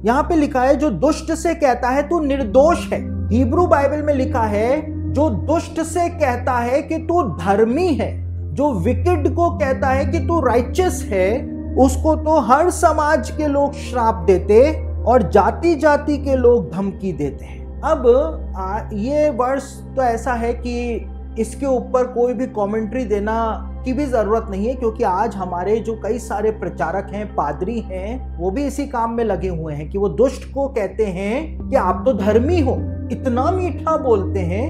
यहाँ पे लिखा है जो दुष्ट से कहता है तू निर्दोष है। हिब्रू बाइबल में लिखा है जो दुष्ट से कहता है कि तू धर्मी है, जो विकेड को कहता है कि तू राइचस है, उसको तो हर समाज के लोग श्राप देते और जाति जाति के लोग धमकी देते हैं। अब ये वर्ष तो ऐसा है कि इसके ऊपर कोई भी कमेंट्री देना की भी जरूरत नहीं है, क्योंकि आज हमारे जो कई सारे प्रचारक हैं, पादरी हैं, वो भी इसी काम में लगे हुए हैं कि वो दुष्ट को कहते हैं कि आप तो धर्मी हो। इतना मीठा बोलते हैं,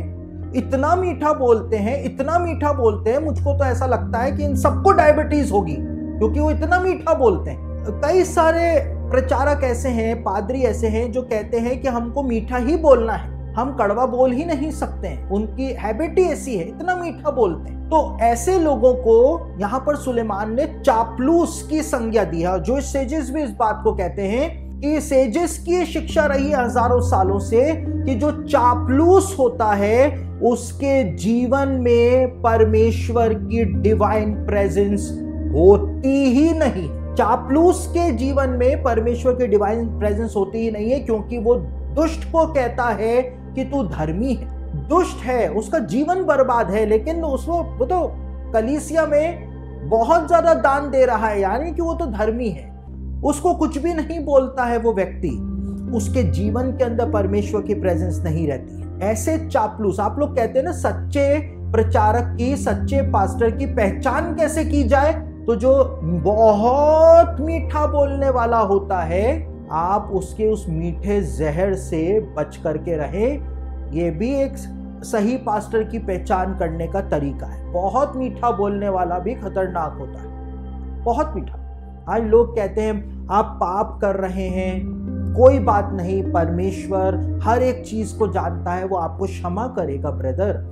इतना मीठा बोलते हैं, इतना मीठा बोलते हैं, मुझको तो ऐसा लगता है कि इन सबको डायबिटीज होगी, क्योंकि वो इतना मीठा बोलते हैं। कई सारे प्रचारक ऐसे हैं, पादरी ऐसे हैं जो कहते हैं कि हमको मीठा ही बोलना है, हम कड़वा बोल ही नहीं सकते हैं, उनकी हैबिट ही ऐसी है, इतना मीठा बोलते हैं। तो ऐसे लोगों को यहाँ पर सुलेमान ने चापलूस की संज्ञा दी है। जो सेजेस भी इस बात को कहते हैं कि सेजेस की शिक्षा रही है हजारों सालों से कि जो चापलूस होता है उसके जीवन में परमेश्वर की डिवाइन प्रेजेंस होती ही नहीं। चापलूस के जीवन में परमेश्वर की डिवाइन प्रेजेंस होती ही नहीं है, क्योंकि वो दुष्ट को कहता है कि तू धर्मी है। दुष्ट है, उसका जीवन बर्बाद है, लेकिन उसको वो तो कलीसिया में बहुत ज्यादा दान दे रहा है, यानी कि वो तो धर्मी है, उसको कुछ भी नहीं बोलता है वो व्यक्ति, उसके जीवन के अंदर परमेश्वर की प्रेजेंस नहीं रहती है। ऐसे चापलूस, आप लोग कहते हैं ना सच्चे प्रचारक की, सच्चे पास्टर की पहचान कैसे की जाए, तो जो बहुत मीठा बोलने वाला होता है आप उसके उस मीठे जहर से बच करके रहें। ये भी एक सही पास्टर की पहचान करने का तरीका है। बहुत मीठा बोलने वाला भी खतरनाक होता है, बहुत मीठा। आज लोग कहते हैं आप पाप कर रहे हैं, कोई बात नहीं, परमेश्वर हर एक चीज को जानता है, वो आपको क्षमा करेगा। ब्रदर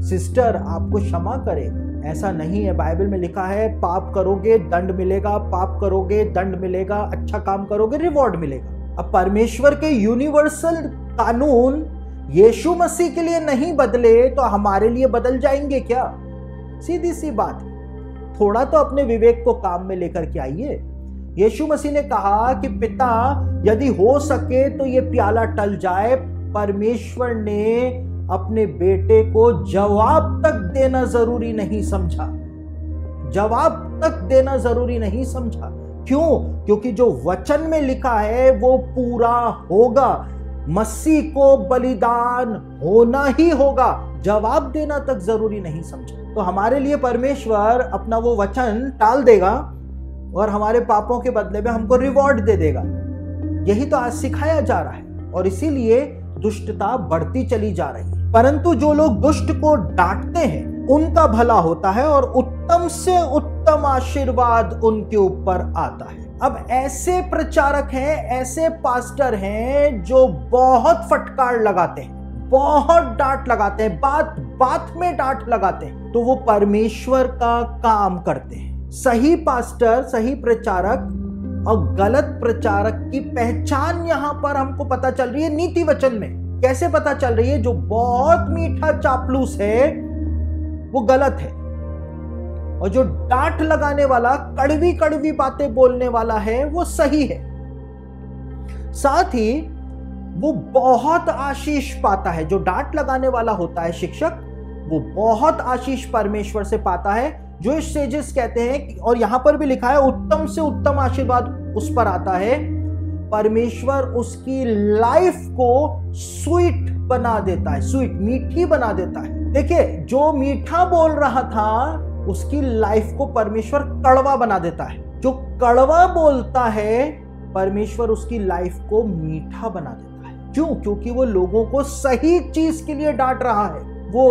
सिस्टर, आपको क्षमा करेगा। ऐसा नहीं है, बाइबल में लिखा है पाप करोगे दंड मिलेगा, पाप करोगे दंड मिलेगा, अच्छा काम करोगे रिवॉर्ड मिलेगा। अब परमेश्वर के यूनिवर्सल कानून यीशु मसीह के लिए नहीं बदले तो हमारे लिए बदल जाएंगे क्या? सीधी सी बात। थोड़ा तो अपने विवेक को काम में लेकर के आइए। यीशु मसीह ने कहा कि पिता यदि हो सके तो ये प्याला टल जाए। परमेश्वर ने अपने बेटे को जवाब तक देना जरूरी नहीं समझा, जवाब तक देना जरूरी नहीं समझा। क्यों? क्योंकि जो वचन में लिखा है वो पूरा होगा, मसीह को बलिदान होना ही होगा, जवाब देना तक जरूरी नहीं समझा। तो हमारे लिए परमेश्वर अपना वो वचन टाल देगा और हमारे पापों के बदले में हमको रिवॉर्ड दे देगा। यही तो आज सिखाया जा रहा है और इसीलिए दुष्टता बढ़ती चली जा रही है। परंतु जो लोग दुष्ट को डांटते हैं उनका भला होता है और उत्तम से उत्तम आशीर्वाद उनके ऊपर आता है। अब ऐसे प्रचारक हैं, ऐसे पास्टर हैं जो बहुत फटकार लगाते हैं, बहुत डांट लगाते हैं, बात बात में डांट लगाते हैं, तो वो परमेश्वर का काम करते हैं। सही पास्टर, सही प्रचारक और गलत प्रचारक की पहचान यहां पर हमको पता चल रही है नीति वचन में। कैसे पता चल रही है? जो बहुत मीठा चापलूस है वो गलत है, और जो डांट लगाने वाला, कड़वी कड़वी बातें बोलने वाला है वो सही है। साथ ही वो बहुत आशीष पाता है। जो डांट लगाने वाला होता है शिक्षक, वो बहुत आशीष परमेश्वर से पाता है। जो सेजेस कहते हैं, और यहां पर भी लिखा है उत्तम से उत्तम आशीर्वाद उस पर आता है। परमेश्वर उसकी लाइफ को स्वीट बना देता है, स्वीट, मीठी बना देता है। देखिए, जो मीठा बोल रहा था उसकी लाइफ को परमेश्वर कड़वा बना देता है। जो कड़वा बोलता है परमेश्वर उसकी लाइफ को मीठा बना देता है। क्यों? क्योंकि वो लोगों को सही चीज के लिए डांट रहा है। वो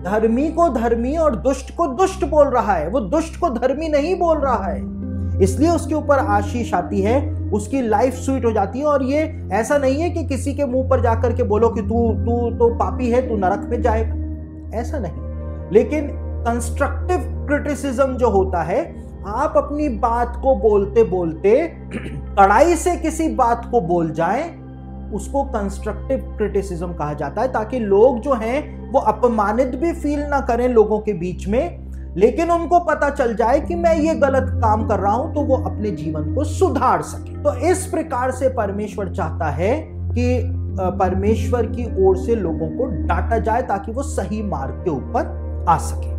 धर्मी को धर्मी और दुष्ट को दुष्ट बोल रहा है, वो दुष्ट को धर्मी नहीं बोल रहा है। इसलिए उसके ऊपर आशीष आती है, उसकी लाइफ स्वीट हो जाती है। और ये ऐसा नहीं है कि किसी के मुंह पर जाकर के बोलो कि तू तो पापी है, तू नरक में जाएगा, ऐसा नहीं। लेकिन कंस्ट्रक्टिव क्रिटिसिज्म जो होता है, आप अपनी बात को बोलते बोलते कड़ाई से किसी बात को बोल जाएं, उसको कंस्ट्रक्टिव क्रिटिसिज्म कहा जाता है, ताकि लोग जो हैं वो अपमानित भी फील ना करें लोगों के बीच में, लेकिन उनको पता चल जाए कि मैं ये गलत काम कर रहा हूं, तो वो अपने जीवन को सुधार सके। तो इस प्रकार से परमेश्वर चाहता है कि परमेश्वर की ओर से लोगों को डांटा जाए ताकि वो सही मार्ग के ऊपर आ सके।